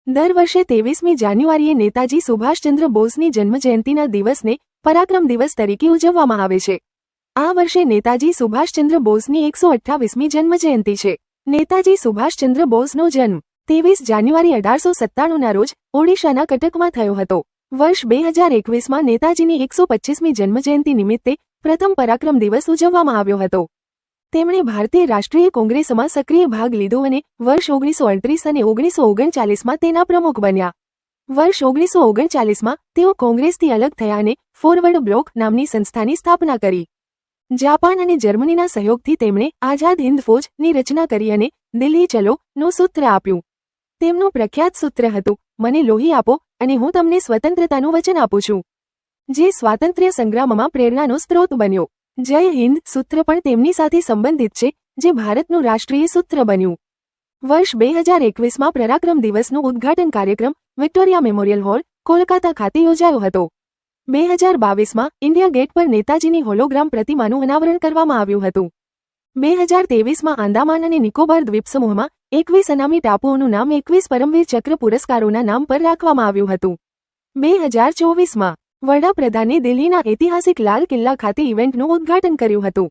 દર વર્ષે 23મી જાન્યુઆરીએ નેતાજી સુભાષચંદ્ર બોઝની જન્મજયંતિના દિવસને પરાક્રમ દિવસ તરીકે ઉજવવામાં આવે છે. આ વર્ષે નેતાજી સુભાષચંદ્ર બોઝની 128મી જન્મજયંતિ છે. નેતાજી સુભાષચંદ્ર બોઝનો જન્મ 23 જાન્યુઆરી 1897ના રોજ ઓડિશાના કટકમાં થયો હતો. વર્ષ 2021માં નેતાજીની 125મી જન્મજયંતિ નિમિત્તે પ્રથમ પરાક્રમ દિવસ ઉજવવામાં આવ્યો હતો. તેમણે ભારતીય રાષ્ટ્રીય કોંગ્રેસમાં સક્રિય ભાગ લીધો અને વર્ષ 1938 અને 1939માં તેના પ્રમુખ બન્યા. વર્ષ 1939માં તેઓ કોંગ્રેસથી અલગ થયા અને ફોરવર્ડ બ્લોક નામની સંસ્થાની સ્થાપના કરી. જાપાન અને જર્મનીના સહયોગથી તેમણે આઝાદ હિન્દ ફૌજની રચના કરી અને દિલ્હી ચલો નું સૂત્ર આપ્યું. તેમનું પ્રખ્યાત સૂત્ર હતું, મને લોહી આપો અને હું તમને સ્વતંત્રતાનું વચન આપું છું, જે સ્વાતંત્ર્ય સંગ્રામમાં પ્રેરણાનો સ્ત્રોત બન્યો. જય હિન્દ સૂત્ર પણ તેમની સાથે સંબંધિત છે, જે ભારતનું રાષ્ટ્રીય સૂત્ર બન્યું. વર્ષ 2021માં પરાક્રમ દિવસનું ઉદ્ઘાટન કાર્યક્રમ વિક્ટોરિયા મેમોરિયલ હોલ, કોલકાતા ખાતે યોજાયો હતો. 2022માં ઇન્ડિયા ગેટ પર નેતાજીની હોલોગ્રામ પ્રતિમાનું અનાવરણ કરવામાં આવ્યું હતું. 2023માં આંદામાન અને નિકોબાર દ્વીપસમૂહમાં 21 અનામી ટાપુઓનું નામ 21 પરમવીર ચક્ર પુરસ્કારોના નામ પર રાખવામાં આવ્યું હતું. 2024માં વડાપ્રધાને દિલ્હીના ઐતિહાસિક લાલ કિલ્લા ખાતે ઇવેન્ટનું ઉદ્ઘાટન કર્યું હતું.